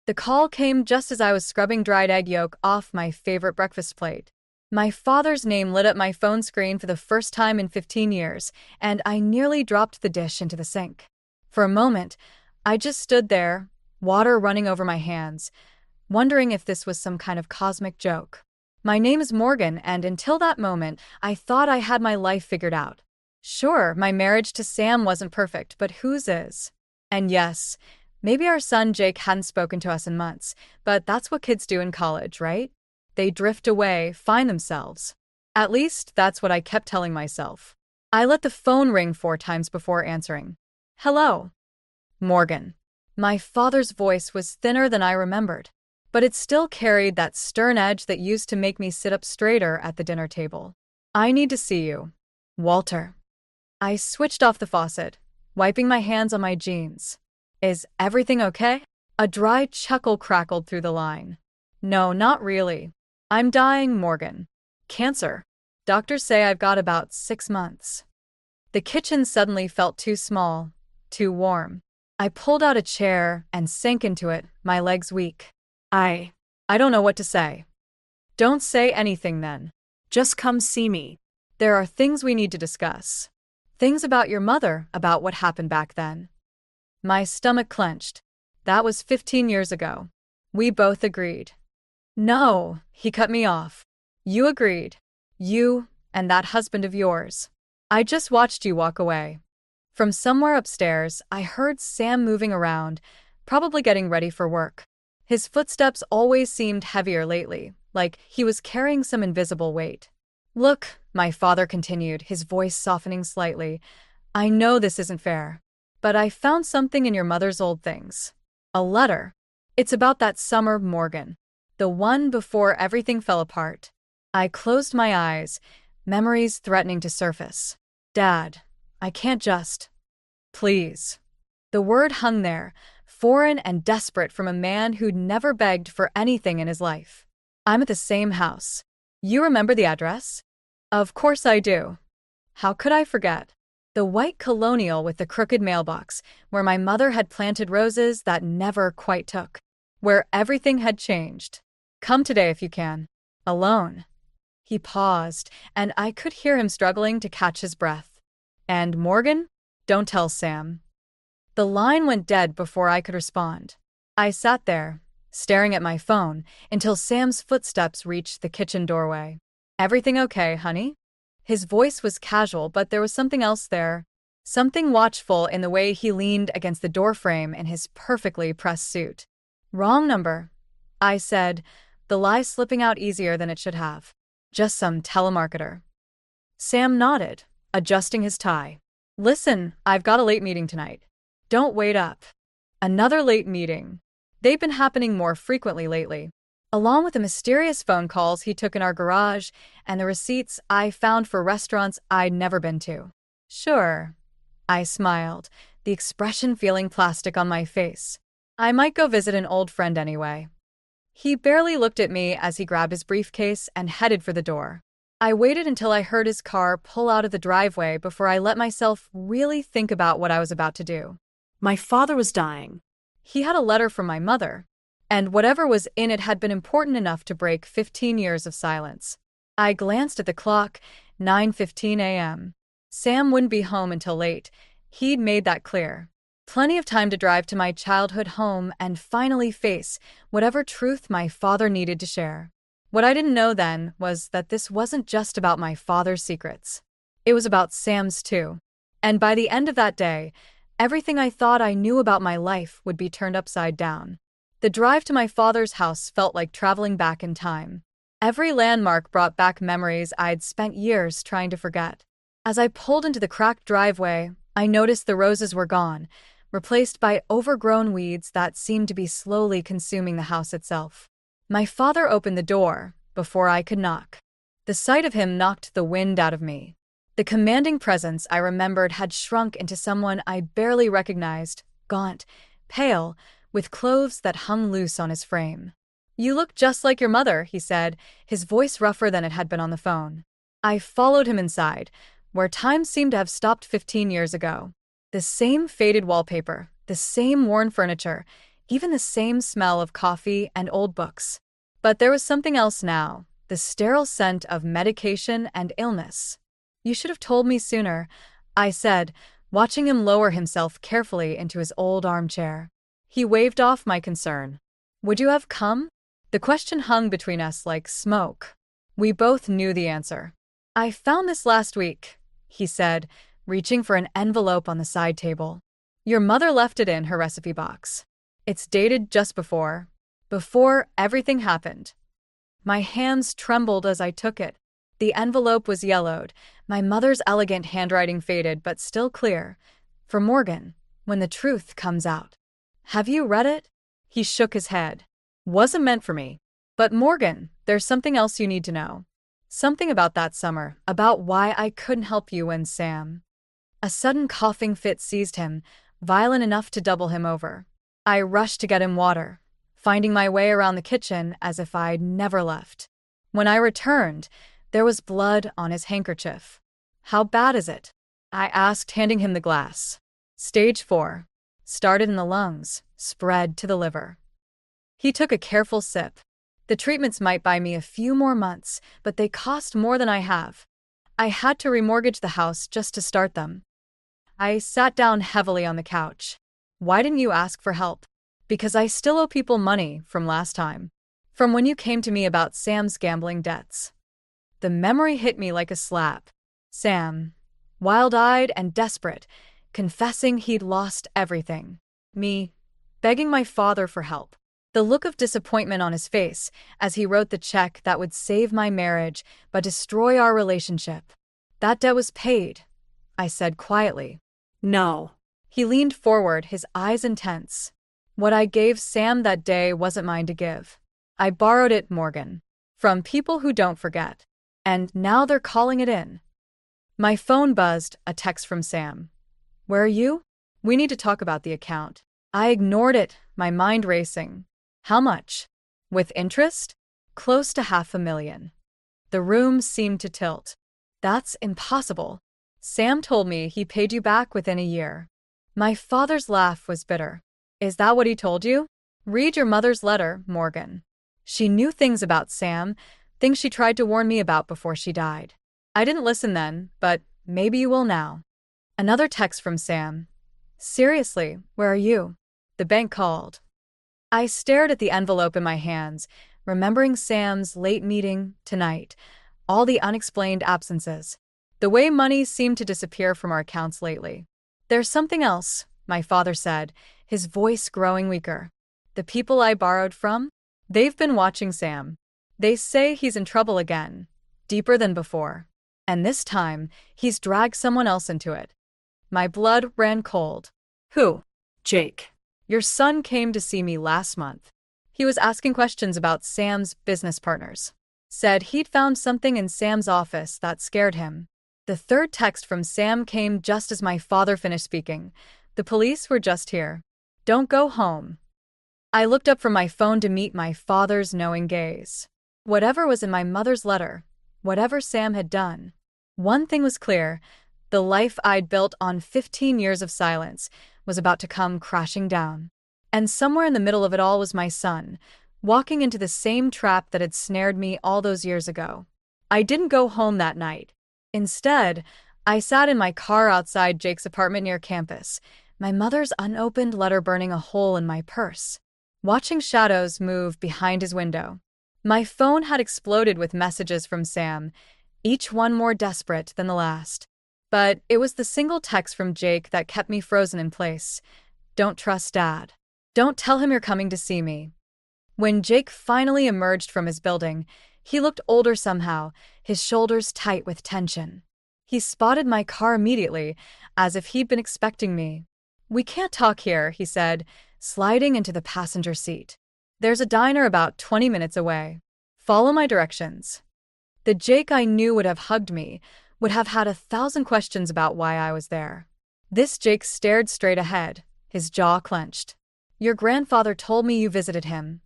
The call came just as I was scrubbing dried egg yolk off my favorite breakfast plate. My father's name lit up my phone screen for the first time in 15 years, and I nearly dropped the dish into the sink. For a moment, I just stood there, water running over my hands, wondering if this was some kind of cosmic joke. My name is Morgan, and until that moment, I thought I had my life figured out. Sure, my marriage to Sam wasn't perfect, but whose is? And yes, maybe our son Jake hadn't spoken to us in months, but that's what kids do in college, right? They drift away, find themselves. At least, that's what I kept telling myself. I let the phone ring 4 times before answering. Hello. Morgan. My father's voice was thinner than I remembered, but it still carried that stern edge that used to make me sit up straighter at the dinner table. I need to see you. Walter. I switched off the faucet, wiping my hands on my jeans. Is everything okay? A dry chuckle crackled through the line. No, not really. I'm dying, Morgan. Cancer. Doctors say I've got about 6 months. The kitchen suddenly felt too small, too warm. I pulled out a chair and sank into it, my legs weak. I don't know what to say. Don't say anything then. Just come see me. There are things we need to discuss. Things about your mother, about what happened back then. My stomach clenched. That was 15 years ago. We both agreed. No, he cut me off. You agreed. You and that husband of yours. I just watched you walk away. From somewhere upstairs, I heard Sam moving around, probably getting ready for work. His footsteps always seemed heavier lately, like he was carrying some invisible weight. Look, my father continued, his voice softening slightly. I know this isn't fair, but I found something in your mother's old things. A letter. It's about that summer, Morgan. The one before everything fell apart. I closed my eyes, memories threatening to surface. Dad, I can't just. Please. The word hung there, foreign and desperate from a man who'd never begged for anything in his life. I'm at the same house. You remember the address? Of course I do. How could I forget? The white colonial with the crooked mailbox, where my mother had planted roses that never quite took. Where everything had changed. Come today if you can. Alone. He paused, and I could hear him struggling to catch his breath. And Morgan? Don't tell Sam. The line went dead before I could respond. I sat there, staring at my phone, until Sam's footsteps reached the kitchen doorway. Everything okay, honey? His voice was casual, but there was something else there. Something watchful in the way he leaned against the doorframe in his perfectly pressed suit. Wrong number, I said, the lie slipping out easier than it should have. Just some telemarketer. Sam nodded, adjusting his tie. Listen, I've got a late meeting tonight. Don't wait up. Another late meeting. They've been happening more frequently lately. Along with the mysterious phone calls he took in our garage and the receipts I found for restaurants I'd never been to. Sure. I smiled, the expression feeling plastic on my face. I might go visit an old friend anyway. He barely looked at me as he grabbed his briefcase and headed for the door. I waited until I heard his car pull out of the driveway before I let myself really think about what I was about to do. My father was dying. He had a letter from my mother, and whatever was in it had been important enough to break 15 years of silence. I glanced at the clock, 9:15 a.m. Sam wouldn't be home until late. He'd made that clear. Plenty of time to drive to my childhood home and finally face whatever truth my father needed to share. What I didn't know then was that this wasn't just about my father's secrets. It was about Sam's too. And by the end of that day, everything I thought I knew about my life would be turned upside down. The drive to my father's house felt like traveling back in time. Every landmark brought back memories I'd spent years trying to forget. As I pulled into the cracked driveway, I noticed the roses were gone, replaced by overgrown weeds that seemed to be slowly consuming the house itself. My father opened the door before I could knock. The sight of him knocked the wind out of me. The commanding presence I remembered had shrunk into someone I barely recognized, gaunt, pale, with clothes that hung loose on his frame. You look just like your mother, he said, his voice rougher than it had been on the phone. I followed him inside, where time seemed to have stopped 15 years ago. The same faded wallpaper, the same worn furniture, even the same smell of coffee and old books. But there was something else now, the sterile scent of medication and illness. You should have told me sooner, I said, watching him lower himself carefully into his old armchair. He waved off my concern. Would you have come? The question hung between us like smoke. We both knew the answer. I found this last week, he said, reaching for an envelope on the side table. Your mother left it in her recipe box. It's dated just before everything happened. My hands trembled as I took it. The envelope was yellowed, my mother's elegant handwriting faded but still clear. For Morgan, when the truth comes out. Have you read it? He shook his head. Wasn't meant for me. But Morgan, there's something else you need to know. Something about that summer, about why I couldn't help you and Sam. A sudden coughing fit seized him, violent enough to double him over. I rushed to get him water, finding my way around the kitchen as if I'd never left. When I returned, there was blood on his handkerchief. How bad is it? I asked, handing him the glass. Stage 4. Started in the lungs, spread to the liver. He took a careful sip. The treatments might buy me a few more months, but they cost more than I have. I had to remortgage the house just to start them. I sat down heavily on the couch. Why didn't you ask for help? Because I still owe people money from last time. From when you came to me about Sam's gambling debts. The memory hit me like a slap. Sam, wild-eyed and desperate, confessing he'd lost everything. Me, begging my father for help. The look of disappointment on his face as he wrote the check that would save my marriage but destroy our relationship. That debt was paid, I said quietly. No. He leaned forward, his eyes intense. What I gave Sam that day wasn't mine to give. I borrowed it, Morgan. From people who don't forget. And now they're calling it in. My phone buzzed, a text from Sam. Where are you? We need to talk about the account. I ignored it, my mind racing. How much? With interest? Close to $500,000. The room seemed to tilt. That's impossible. Sam told me he paid you back within a year. My father's laugh was bitter. Is that what he told you? Read your mother's letter, Morgan. She knew things about Sam, things she tried to warn me about before she died. I didn't listen then, but maybe you will now. Another text from Sam. Seriously, where are you? The bank called. I stared at the envelope in my hands, remembering Sam's late meeting tonight, all the unexplained absences. The way money seemed to disappear from our accounts lately. There's something else, my father said, his voice growing weaker. The people I borrowed from? They've been watching Sam. They say he's in trouble again, deeper than before. And this time, he's dragged someone else into it. My blood ran cold. Who? Jake. Your son came to see me last month. He was asking questions about Sam's business partners. Said he'd found something in Sam's office that scared him. The third text from Sam came just as my father finished speaking. The police were just here. Don't go home. I looked up from my phone to meet my father's knowing gaze. Whatever was in my mother's letter, whatever Sam had done, one thing was clear. The life I'd built on 15 years of silence was about to come crashing down. And somewhere in the middle of it all was my son, walking into the same trap that had snared me all those years ago. I didn't go home that night. Instead, I sat in my car outside Jake's apartment near campus, my mother's unopened letter burning a hole in my purse, watching shadows move behind his window. My phone had exploded with messages from Sam, each one more desperate than the last. But it was the single text from Jake that kept me frozen in place. Don't trust Dad. Don't tell him you're coming to see me. When Jake finally emerged from his building, he looked older somehow, his shoulders tight with tension. He spotted my car immediately, as if he'd been expecting me. We can't talk here, he said, sliding into the passenger seat. There's a diner about 20 minutes away. Follow my directions. The Jake I knew would have hugged me, would have had 1,000 questions about why I was there. This Jake stared straight ahead, his jaw clenched. Your grandfather told me you visited him,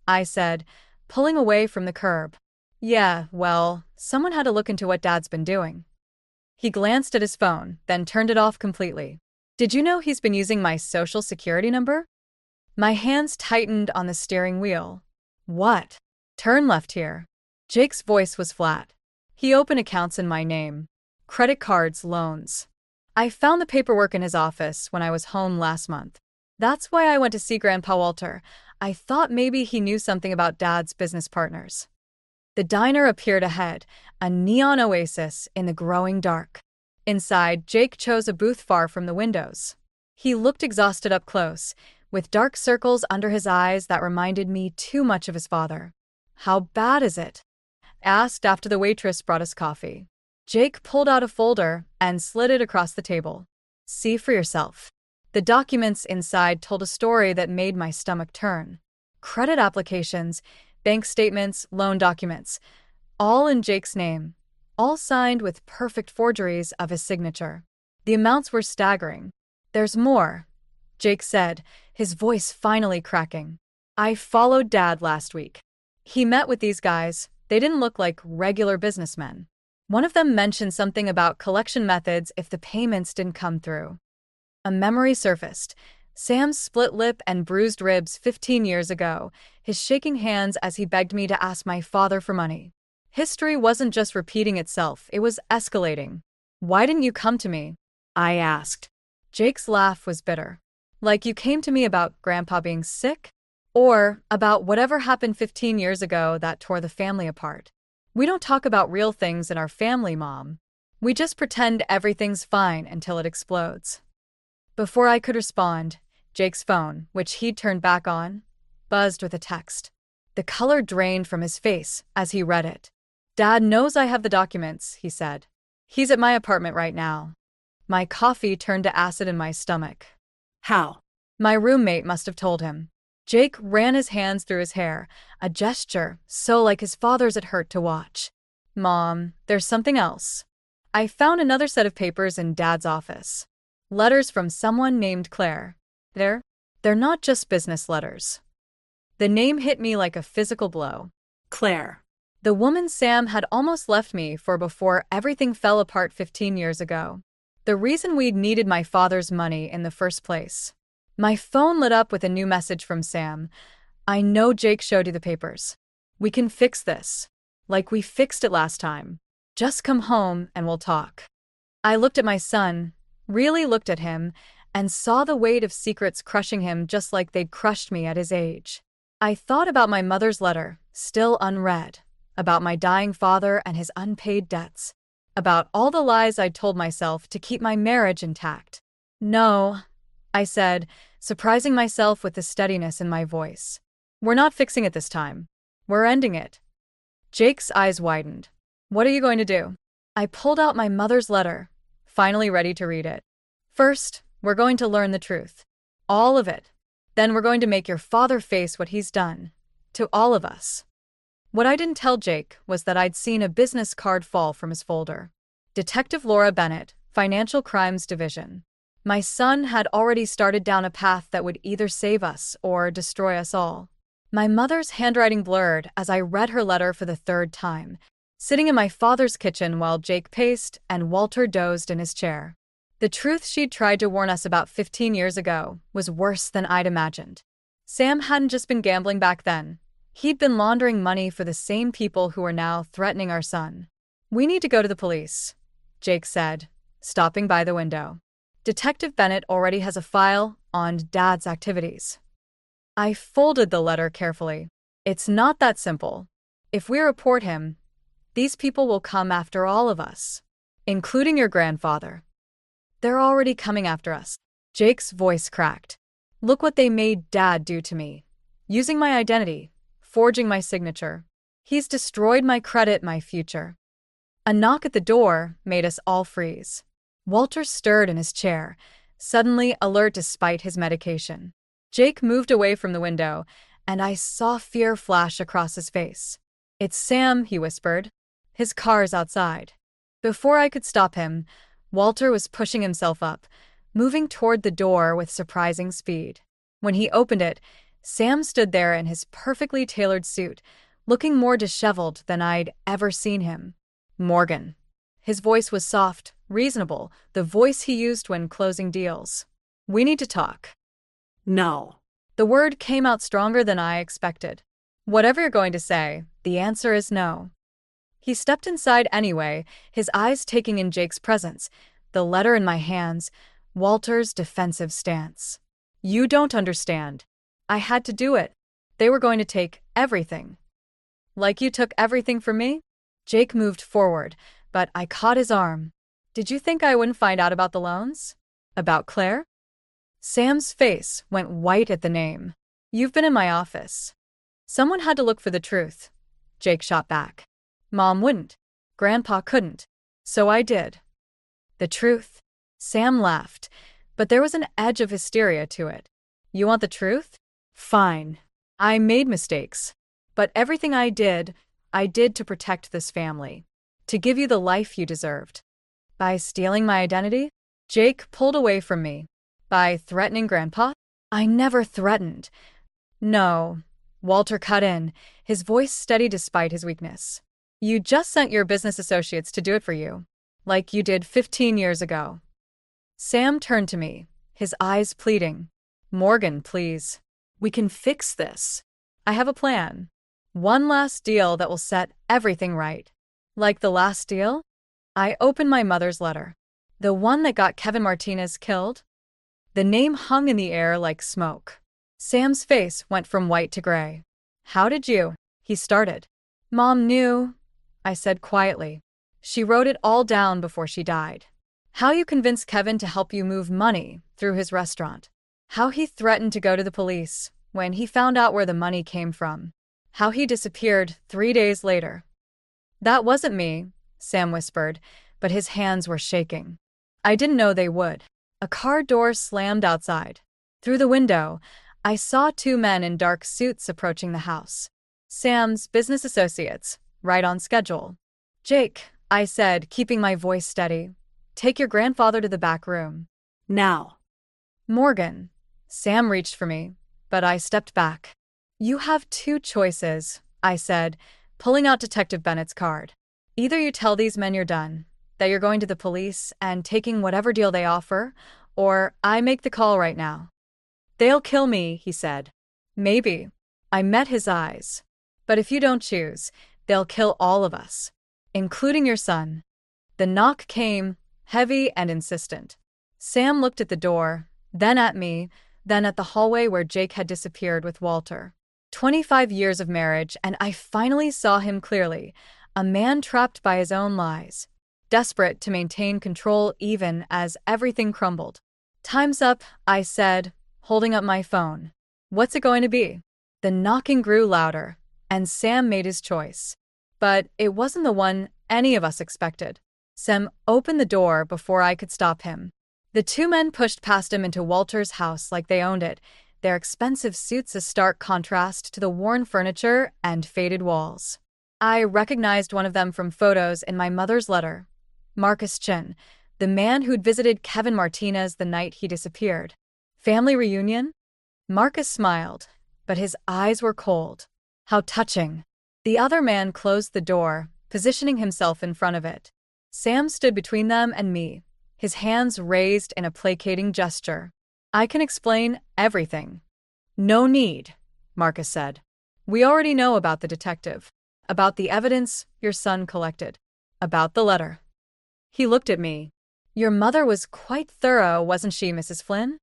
I said, pulling away from the curb. Yeah, well, someone had to look into what Dad's been doing. He glanced at his phone, then turned it off completely. Did you know he's been using my social security number? My hands tightened on the steering wheel. What? Turn left here. Jake's voice was flat. He opened accounts in my name. Credit cards, loans. I found the paperwork in his office when I was home last month. That's why I went to see Grandpa Walter. I thought maybe he knew something about Dad's business partners. The diner appeared ahead, a neon oasis in the growing dark. Inside, Jake chose a booth far from the windows. He looked exhausted up close, with dark circles under his eyes that reminded me too much of his father. How bad is it? Asked after the waitress brought us coffee. Jake pulled out a folder and slid it across the table. See for yourself. The documents inside told a story that made my stomach turn. Credit applications, bank statements, loan documents, all in Jake's name, all signed with perfect forgeries of his signature. The amounts were staggering. There's more, Jake said, his voice finally cracking. I followed Dad last week. He met with these guys. They didn't look like regular businessmen. One of them mentioned something about collection methods if the payments didn't come through. A memory surfaced. Sam's split lip and bruised ribs 15 years ago, his shaking hands as he begged me to ask my father for money. History wasn't just repeating itself, it was escalating. Why didn't you come to me? I asked. Jake's laugh was bitter. Like you came to me about Grandpa being sick? Or about whatever happened 15 years ago that tore the family apart. We don't talk about real things in our family, Mom. We just pretend everything's fine until it explodes. Before I could respond, Jake's phone, which he'd turned back on, buzzed with a text. The color drained from his face as he read it. Dad knows I have the documents, he said. He's at my apartment right now. My coffee turned to acid in my stomach. How? My roommate must have told him. Jake ran his hands through his hair, a gesture so like his father's it hurt to watch. Mom, there's something else. I found another set of papers in Dad's office. Letters from someone named Claire. They're not just business letters. The name hit me like a physical blow. Claire. The woman Sam had almost left me for before everything fell apart 15 years ago. The reason we'd needed my father's money in the first place. My phone lit up with a new message from Sam. I know Jake showed you the papers. We can fix this. Like we fixed it last time. Just come home and we'll talk. I looked at my son, really looked at him, and saw the weight of secrets crushing him just like they'd crushed me at his age. I thought about my mother's letter, still unread, about my dying father and his unpaid debts, about all the lies I'd told myself to keep my marriage intact. No, I said, surprising myself with the steadiness in my voice. We're not fixing it this time. We're ending it. Jake's eyes widened. What are you going to do? I pulled out my mother's letter, finally ready to read it. First, we're going to learn the truth. All of it. Then we're going to make your father face what he's done. To all of us. What I didn't tell Jake was that I'd seen a business card fall from his folder. Detective Laura Bennett, Financial Crimes Division. My son had already started down a path that would either save us or destroy us all. My mother's handwriting blurred as I read her letter for the third time, sitting in my father's kitchen while Jake paced and Walter dozed in his chair. The truth she'd tried to warn us about 15 years ago was worse than I'd imagined. Sam hadn't just been gambling back then. He'd been laundering money for the same people who were now threatening our son. We need to go to the police, Jake said, stopping by the window. Detective Bennett already has a file on Dad's activities. I folded the letter carefully. It's not that simple. If we report him, these people will come after all of us, including your grandfather. They're already coming after us. Jake's voice cracked. Look what they made Dad do to me. Using my identity, forging my signature. He's destroyed my credit, my future. A knock at the door made us all freeze. Walter stirred in his chair, suddenly alert despite his medication. Jake moved away from the window, and I saw fear flash across his face. It's Sam, he whispered. His car's outside. Before I could stop him, Walter was pushing himself up, moving toward the door with surprising speed. When he opened it, Sam stood there in his perfectly tailored suit, looking more disheveled than I'd ever seen him. Morgan. His voice was soft, reasonable, the voice he used when closing deals. We need to talk. No. The word came out stronger than I expected. Whatever you're going to say, the answer is no. He stepped inside anyway, his eyes taking in Jake's presence, the letter in my hands, Walter's defensive stance. You don't understand. I had to do it. They were going to take everything. Like you took everything from me? Jake moved forward, but I caught his arm. Did you think I wouldn't find out about the loans? About Claire? Sam's face went white at the name. You've been in my office. Someone had to look for the truth. Jake shot back. Mom wouldn't. Grandpa couldn't. So I did. The truth? Sam laughed, but there was an edge of hysteria to it. You want the truth? Fine. I made mistakes. But everything I did to protect this family. To give you the life you deserved. By stealing my identity? Jake pulled away from me. By threatening Grandpa? I never threatened. No. Walter cut in, his voice steady despite his weakness. You just sent your business associates to do it for you. Like you did 15 years ago. Sam turned to me, his eyes pleading. Morgan, please. We can fix this. I have a plan. One last deal that will set everything right. Like the last deal? I opened my mother's letter. The one that got Kevin Martinez killed? The name hung in the air like smoke. Sam's face went from white to gray. How did you? He started. Mom knew, I said quietly. She wrote it all down before she died. How you convinced Kevin to help you move money through his restaurant. How he threatened to go to the police when he found out where the money came from. How he disappeared 3 days later. That wasn't me, Sam whispered, but his hands were shaking. I didn't know they would. A car door slammed outside. Through the window, I saw 2 men in dark suits approaching the house. Sam's business associates, right on schedule. Jake, I said, keeping my voice steady. Take your grandfather to the back room. Now. Morgan. Sam reached for me, but I stepped back. You have 2 choices, I said, pulling out Detective Bennett's card. Either you tell these men you're done, that you're going to the police and taking whatever deal they offer, or I make the call right now. They'll kill me, he said. Maybe. I met his eyes. But if you don't choose, they'll kill all of us, including your son. The knock came, heavy and insistent. Sam looked at the door, then at me, then at the hallway where Jake had disappeared with Walter. 25 years of marriage, and I finally saw him clearly, a man trapped by his own lies, desperate to maintain control even as everything crumbled. Time's up, I said, holding up my phone. What's it going to be? The knocking grew louder, and Sam made his choice. But it wasn't the one any of us expected. Sam opened the door before I could stop him. The 2 men pushed past him into Walter's house like they owned it, their expensive suits a stark contrast to the worn furniture and faded walls. I recognized one of them from photos in my mother's letter. Marcus Chin, the man who'd visited Kevin Martinez the night he disappeared. Family reunion? Marcus smiled, but his eyes were cold. How touching. The other man closed the door, positioning himself in front of it. Sam stood between them and me, his hands raised in a placating gesture. I can explain everything. No need, Marcus said. We already know about the detective, about the evidence your son collected, about the letter. He looked at me. Your mother was quite thorough, wasn't she, Mrs. Flynn?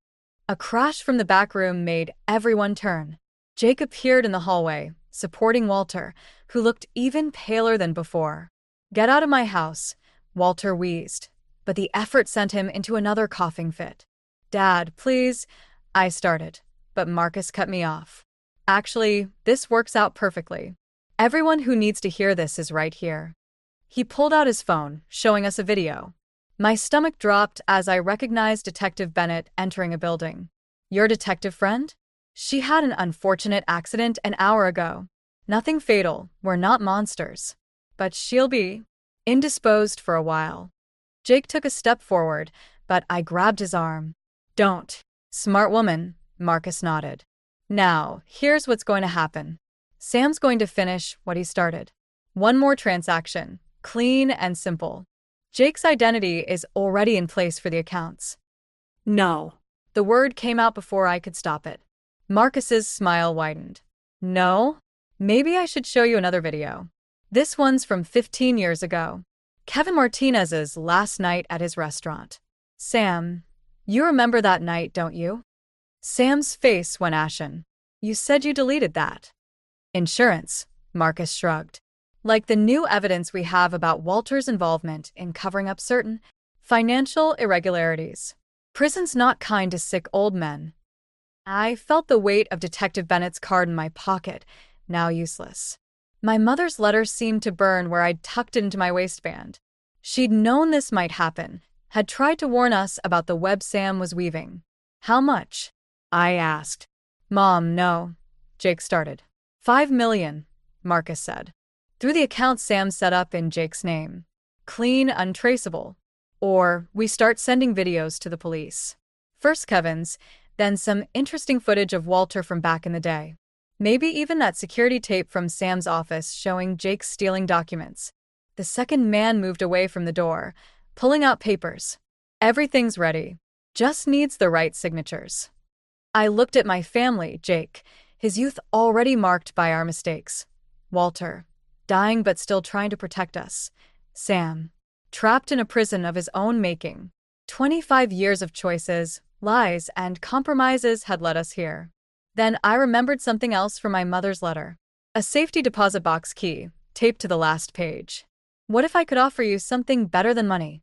A crash from the back room made everyone turn. Jake appeared in the hallway, supporting Walter, who looked even paler than before. Get out of my house, Walter wheezed, but the effort sent him into another coughing fit. Dad, please, I started, but Marcus cut me off. Actually, this works out perfectly. Everyone who needs to hear this is right here. He pulled out his phone, showing us a video. My stomach dropped as I recognized Detective Bennett entering a building. Your detective friend? She had an unfortunate accident an hour ago. Nothing fatal, we're not monsters. But she'll be indisposed for a while. Jake took a step forward, but I grabbed his arm. Don't. Smart woman, Marcus nodded. Now, here's what's going to happen. Sam's going to finish what he started. One more transaction, clean and simple. Jake's identity is already in place for the accounts. No. The word came out before I could stop it. Marcus's smile widened. No? Maybe I should show you another video. This one's from 15 years ago. Kevin Martinez's last night at his restaurant. Sam, you remember that night, don't you? Sam's face went ashen. You said you deleted that. Insurance, Marcus shrugged. Like the new evidence we have about Walter's involvement in covering up certain financial irregularities. Prison's not kind to sick old men. I felt the weight of Detective Bennett's card in my pocket, now useless. My mother's letter seemed to burn where I'd tucked it into my waistband. She'd known this might happen, had tried to warn us about the web Sam was weaving. How much? I asked. Mom, no. Jake started. 5 million, Marcus said. Through the account Sam set up in Jake's name. Clean, untraceable. Or we start sending videos to the police. First Kevin's, then some interesting footage of Walter from back in the day. Maybe even that security tape from Sam's office showing Jake stealing documents. The second man moved away from the door, pulling out papers. Everything's ready. Just needs the right signatures. I looked at my family, Jake, his youth already marked by our mistakes. Walter, dying but still trying to protect us. Sam, trapped in a prison of his own making. 25 years of choices, lies, and compromises had led us here. Then I remembered something else from my mother's letter. A safety deposit box key, taped to the last page. What if I could offer you something better than money?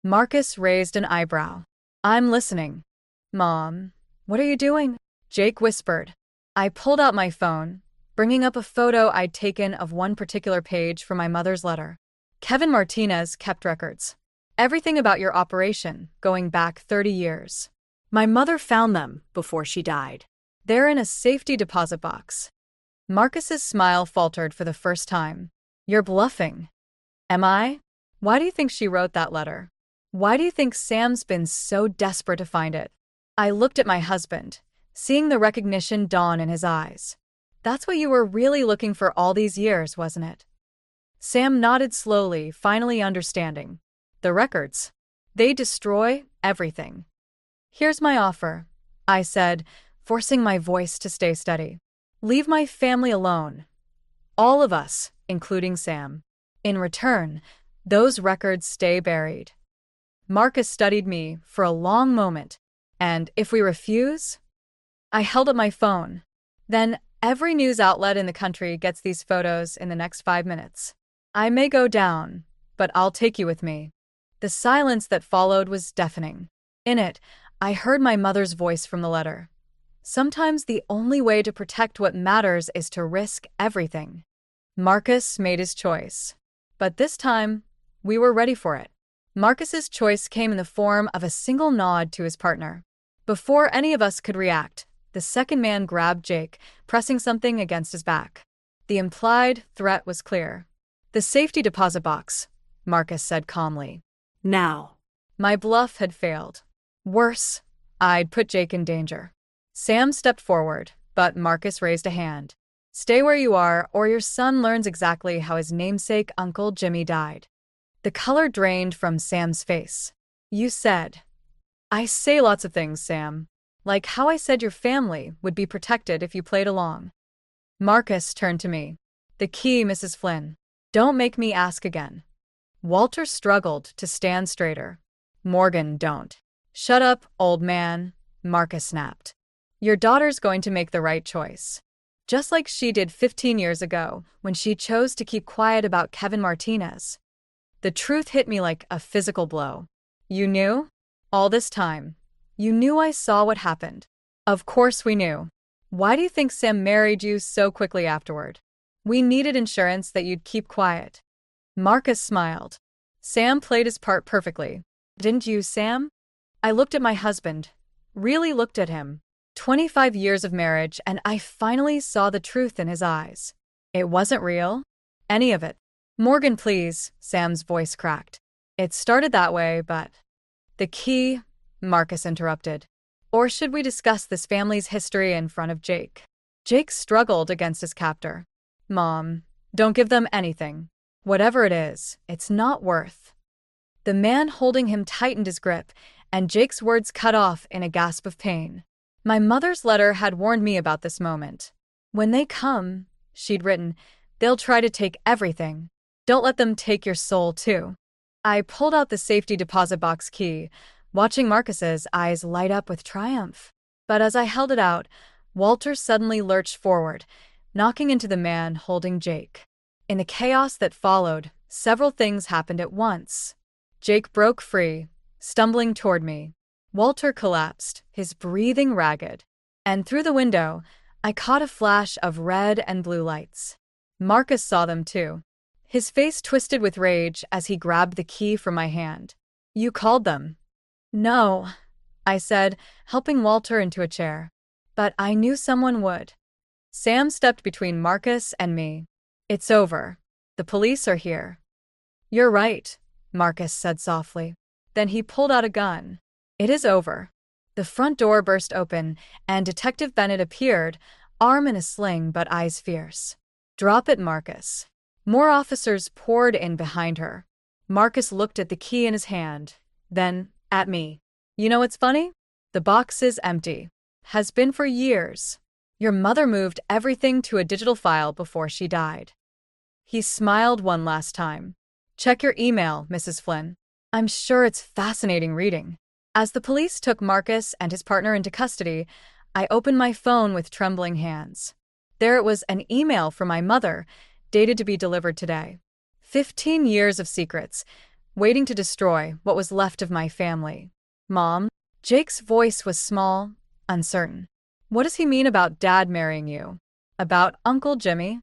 Marcus raised an eyebrow. I'm listening. Mom, what are you doing? Jake whispered. I pulled out my phone, bringing up a photo I'd taken of one particular page from my mother's letter. Kevin Martinez kept records. Everything about your operation, going back 30 years. My mother found them before she died. They're in a safety deposit box. Marcus's smile faltered for the first time. You're bluffing. Am I? Why do you think she wrote that letter? Why do you think Sam's been so desperate to find it? I looked at my husband, seeing the recognition dawn in his eyes. That's what you were really looking for all these years, wasn't it? Sam nodded slowly, finally understanding. The records. They destroy everything. Here's my offer, I said, forcing my voice to stay steady. Leave my family alone. All of us, including Sam. In return, those records stay buried. Marcus studied me for a long moment, and if we refuse? I held up my phone. Then every news outlet in the country gets these photos in the next 5 minutes. I may go down, but I'll take you with me. The silence that followed was deafening. In it, I heard my mother's voice from the letter. Sometimes the only way to protect what matters is to risk everything. Marcus made his choice. But this time, we were ready for it. Marcus's choice came in the form of a single nod to his partner. Before any of us could react, the second man grabbed Jake, pressing something against his back. The implied threat was clear. The safety deposit box, Marcus said calmly. Now. My bluff had failed. Worse, I'd put Jake in danger. Sam stepped forward, but Marcus raised a hand. Stay where you are, or your son learns exactly how his namesake Uncle Jimmy died. The color drained from Sam's face. You said. I say lots of things, Sam. Like how I said your family would be protected if you played along. Marcus turned to me. The key, Mrs. Flynn. Don't make me ask again. Walter struggled to stand straighter. Morgan, don't. Shut up, old man, Marcus snapped. Your daughter's going to make the right choice. Just like she did 15 years ago when she chose to keep quiet about Kevin Martinez. The truth hit me like a physical blow. You knew? All this time. You knew I saw what happened. Of course we knew. Why do you think Sam married you so quickly afterward? We needed insurance that you'd keep quiet. Marcus smiled. Sam played his part perfectly. Didn't you, Sam? I looked at my husband. Really looked at him. 25 years of marriage, and I finally saw the truth in his eyes. It wasn't real. Any of it. Morgan, please, Sam's voice cracked. It started that way, but... The key, Marcus interrupted. Or should we discuss this family's history in front of Jake? Jake struggled against his captor. Mom, don't give them anything. Whatever it is, it's not worth. The man holding him tightened his grip, and Jake's words cut off in a gasp of pain. My mother's letter had warned me about this moment. When they come, she'd written, they'll try to take everything. Don't let them take your soul, too. I pulled out the safety deposit box key, watching Marcus's eyes light up with triumph. But as I held it out, Walter suddenly lurched forward, knocking into the man holding Jake. In the chaos that followed, several things happened at once. Jake broke free, stumbling toward me. Walter collapsed, his breathing ragged. And through the window, I caught a flash of red and blue lights. Marcus saw them too. His face twisted with rage as he grabbed the key from my hand. You called them? No, I said, helping Walter into a chair. But I knew someone would. Sam stepped between Marcus and me. It's over. The police are here. You're right, Marcus said softly. Then he pulled out a gun. It is over. The front door burst open, and Detective Bennett appeared, arm in a sling but eyes fierce. Drop it, Marcus. More officers poured in behind her. Marcus looked at the key in his hand, then at me. You know what's funny? The box is empty. Has been for years. Your mother moved everything to a digital file before she died. He smiled one last time. Check your email, Mrs. Flynn. I'm sure it's fascinating reading. As the police took Marcus and his partner into custody, I opened my phone with trembling hands. There it was, an email from my mother, dated to be delivered today. 15 years of secrets, waiting to destroy what was left of my family. Mom? Jake's voice was small, uncertain. What does he mean about Dad marrying you? About Uncle Jimmy?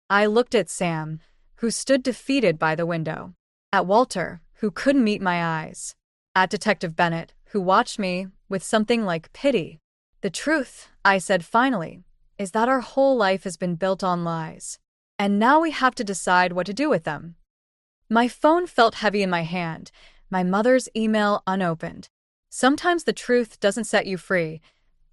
I looked at Sam, who stood defeated by the window. At Walter, who couldn't meet my eyes. At Detective Bennett, who watched me with something like pity. The truth, I said finally, is that our whole life has been built on lies. And now we have to decide what to do with them. My phone felt heavy in my hand, my mother's email unopened. Sometimes the truth doesn't set you free.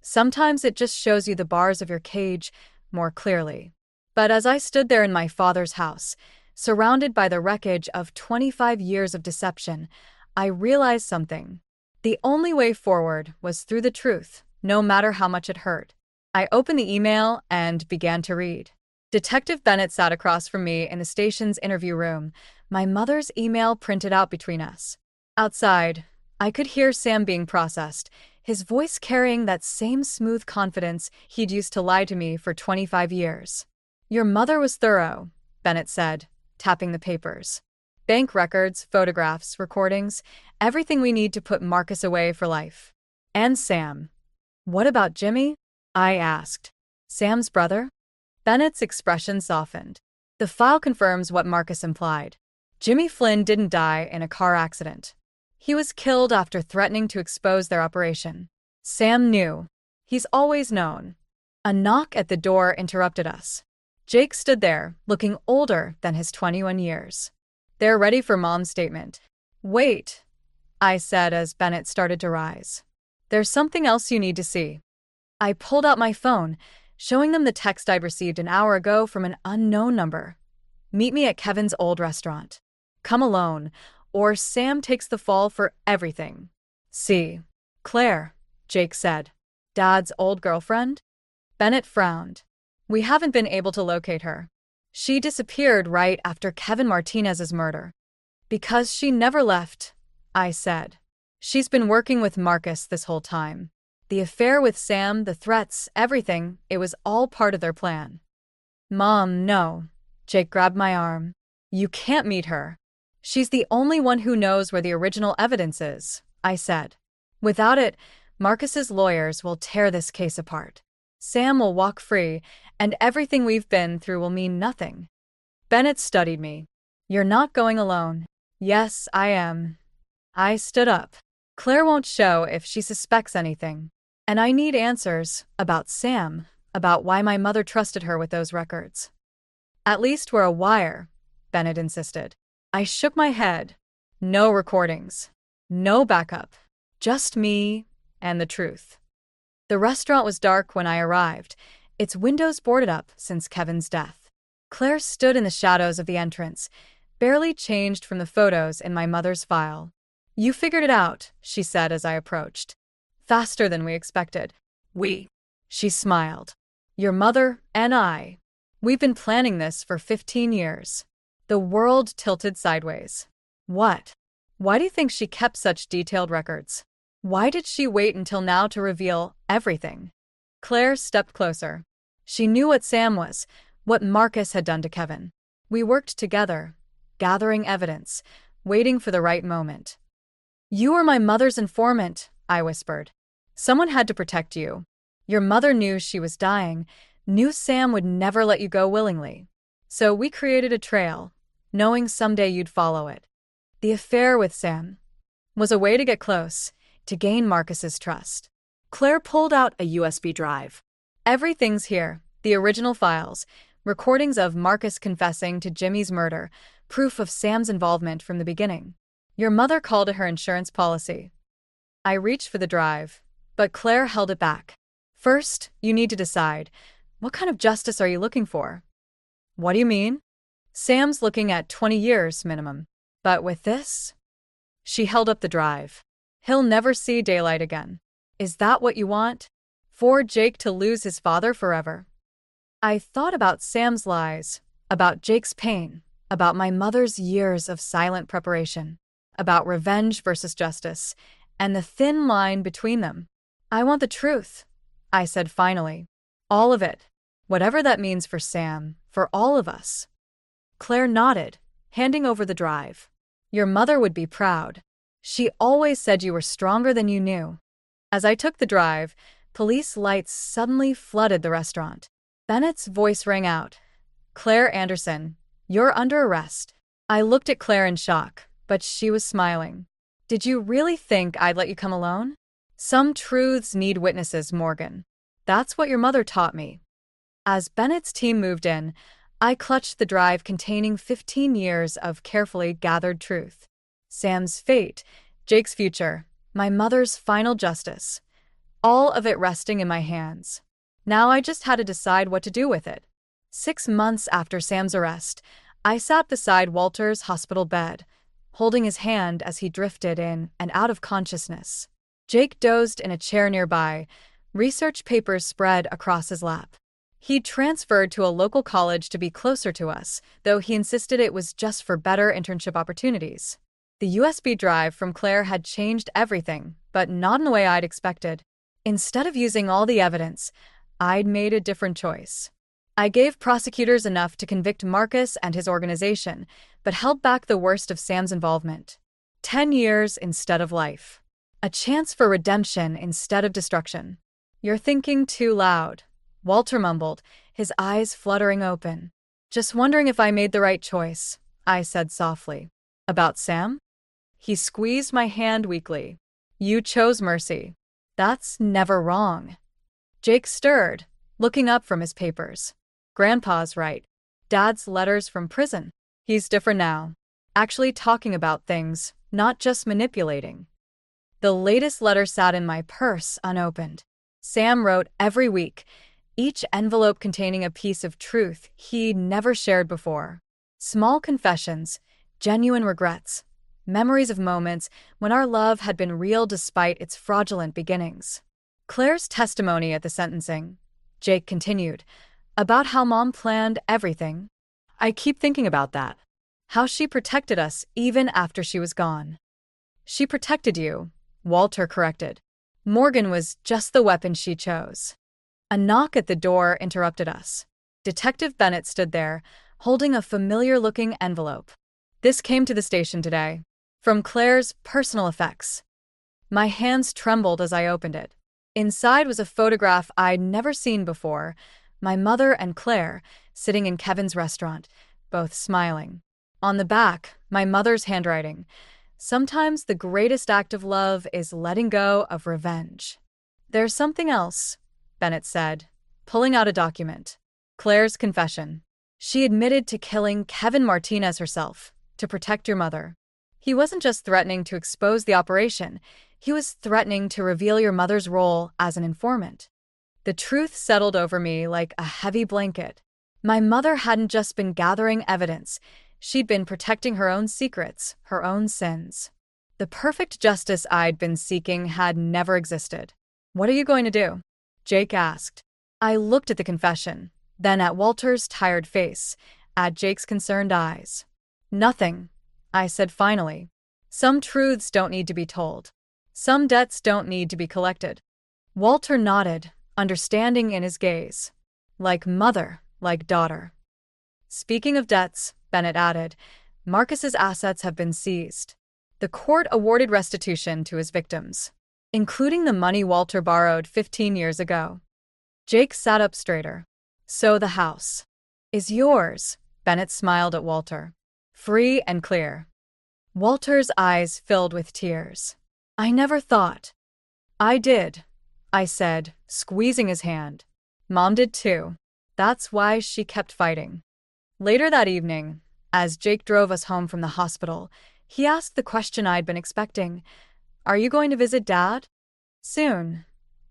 Sometimes it just shows you the bars of your cage more clearly. But as I stood there in my father's house, surrounded by the wreckage of 25 years of deception, I realized something. The only way forward was through the truth, no matter how much it hurt. I opened the email and began to read. Detective Bennett sat across from me in the station's interview room, my mother's email printed out between us. Outside, I could hear Sam being processed, his voice carrying that same smooth confidence he'd used to lie to me for 25 years. Your mother was thorough, Bennett said, tapping the papers. Bank records, photographs, recordings, everything we need to put Marcus away for life. And Sam. What about Jimmy? I asked. Sam's brother? Bennett's expression softened. The file confirms what Marcus implied. Jimmy Flynn didn't die in a car accident. He was killed after threatening to expose their operation. Sam knew. He's always known. A knock at the door interrupted us. Jake stood there, looking older than his 21 years. They're ready for Mom's statement. Wait, I said as Bennett started to rise. There's something else you need to see. I pulled out my phone, showing them the text I'd received an hour ago from an unknown number. Meet me at Kevin's old restaurant. Come alone, or Sam takes the fall for everything. See. Claire, Jake said. Dad's old girlfriend? Bennett frowned. We haven't been able to locate her. She disappeared right after Kevin Martinez's murder. Because she never left, I said. She's been working with Marcus this whole time. The affair with Sam, the threats, everything, it was all part of their plan. Mom, no. Jake grabbed my arm. You can't meet her. She's the only one who knows where the original evidence is, I said. Without it, Marcus's lawyers will tear this case apart. Sam will walk free, and everything we've been through will mean nothing. Bennett studied me. You're not going alone. Yes, I am. I stood up. Claire won't show if she suspects anything. And I need answers about Sam, about why my mother trusted her with those records. At least we're a wire, Bennett insisted. I shook my head. No recordings. No backup. Just me and the truth. The restaurant was dark when I arrived, its windows boarded up since Kevin's death. Claire stood in the shadows of the entrance, barely changed from the photos in my mother's file. You figured it out, she said as I approached. Faster than we expected. We. She smiled. Your mother and I. We've been planning this for 15 years. The world tilted sideways. What? Why do you think she kept such detailed records? Why did she wait until now to reveal everything? Claire stepped closer. She knew what Sam was, what Marcus had done to Kevin. We worked together, gathering evidence, waiting for the right moment. You were my mother's informant, I whispered. Someone had to protect you. Your mother knew she was dying, knew Sam would never let you go willingly. So we created a trail, knowing someday you'd follow it. The affair with Sam was a way to get close, to gain Marcus's trust. Claire pulled out a USB drive. Everything's here, the original files, recordings of Marcus confessing to Jimmy's murder, proof of Sam's involvement from the beginning. Your mother called it her insurance policy. I reached for the drive, but Claire held it back. First, you need to decide, what kind of justice are you looking for? What do you mean? Sam's looking at 20 years minimum. But with this? She held up the drive. He'll never see daylight again. Is that what you want? For Jake to lose his father forever? I thought about Sam's lies, about Jake's pain, about my mother's years of silent preparation, about revenge versus justice, and the thin line between them. I want the truth, I said finally. All of it. Whatever that means for Sam, for all of us. Claire nodded, handing over the drive. Your mother would be proud. She always said you were stronger than you knew. As I took the drive, police lights suddenly flooded the restaurant. Bennett's voice rang out. Claire Anderson, you're under arrest. I looked at Claire in shock, but she was smiling. Did you really think I'd let you come alone? Some truths need witnesses, Morgan. That's what your mother taught me. As Bennett's team moved in, I clutched the drive containing 15 years of carefully gathered truth. Sam's fate, Jake's future, my mother's final justice. All of it resting in my hands. Now I just had to decide what to do with it. 6 months after Sam's arrest, I sat beside Walter's hospital bed, holding his hand as he drifted in and out of consciousness. Jake dozed in a chair nearby, research papers spread across his lap. He'd transferred to a local college to be closer to us, though he insisted it was just for better internship opportunities. The USB drive from Claire had changed everything, but not in the way I'd expected. Instead of using all the evidence, I'd made a different choice. I gave prosecutors enough to convict Marcus and his organization, but held back the worst of Sam's involvement. 10 years instead of life. A chance for redemption instead of destruction. You're thinking too loud, Walter mumbled, his eyes fluttering open. Just wondering if I made the right choice, I said softly. About Sam? He squeezed my hand weakly. You chose mercy. That's never wrong. Jake stirred, looking up from his papers. Grandpa's right. Dad's letters from prison. He's different now. Actually talking about things, not just manipulating. The latest letter sat in my purse unopened. Sam wrote every week, each envelope containing a piece of truth he'd never shared before. Small confessions, genuine regrets, memories of moments when our love had been real despite its fraudulent beginnings. Claire's testimony at the sentencing, Jake continued, about how Mom planned everything. I keep thinking about that. How she protected us even after she was gone. She protected you, Walter corrected. Morgan was just the weapon she chose. A knock at the door interrupted us. Detective Bennett stood there, holding a familiar-looking envelope. This came to the station today, from Claire's personal effects. My hands trembled as I opened it. Inside was a photograph I'd never seen before, my mother and Claire sitting in Kevin's restaurant, both smiling. On the back, my mother's handwriting. Sometimes the greatest act of love is letting go of revenge. There's something else, Bennett said, pulling out a document. Claire's confession. She admitted to killing Kevin Martinez herself to protect your mother. He wasn't just threatening to expose the operation, he was threatening to reveal your mother's role as an informant. The truth settled over me like a heavy blanket. My mother hadn't just been gathering evidence, she'd been protecting her own secrets, her own sins. The perfect justice I'd been seeking had never existed. What are you going to do? Jake asked. I looked at the confession, then at Walter's tired face, at Jake's concerned eyes. Nothing, I said finally. Some truths don't need to be told. Some debts don't need to be collected. Walter nodded, understanding in his gaze. Like mother, like daughter. Speaking of debts, Bennett added, Marcus's assets have been seized. The court awarded restitution to his victims, including the money Walter borrowed 15 years ago. Jake sat up straighter. So the house is yours, Bennett smiled at Walter. Free and clear. Walter's eyes filled with tears. I never thought. I did, I said, squeezing his hand. Mom did too. That's why she kept fighting. Later that evening, as Jake drove us home from the hospital, he asked the question I'd been expecting. Are you going to visit Dad? Soon,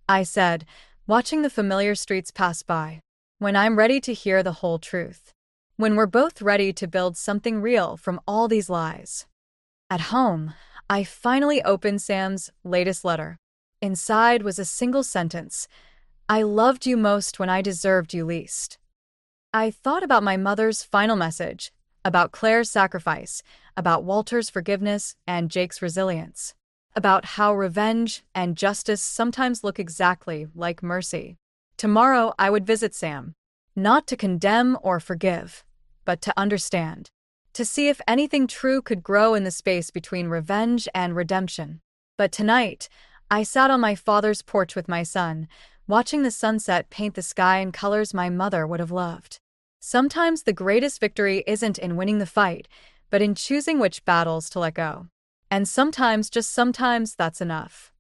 I said, watching the familiar streets pass by. When I'm ready to hear the whole truth. When we're both ready to build something real from all these lies. At home, I finally opened Sam's latest letter. Inside was a single sentence. I loved you most when I deserved you least. I thought about my mother's final message, about Claire's sacrifice, about Walter's forgiveness and Jake's resilience, about how revenge and justice sometimes look exactly like mercy. Tomorrow I would visit Sam, not to condemn or forgive, but to understand, to see if anything true could grow in the space between revenge and redemption. But tonight, I sat on my father's porch with my son, watching the sunset paint the sky in colors my mother would have loved. Sometimes the greatest victory isn't in winning the fight, but in choosing which battles to let go. And sometimes, just sometimes, that's enough.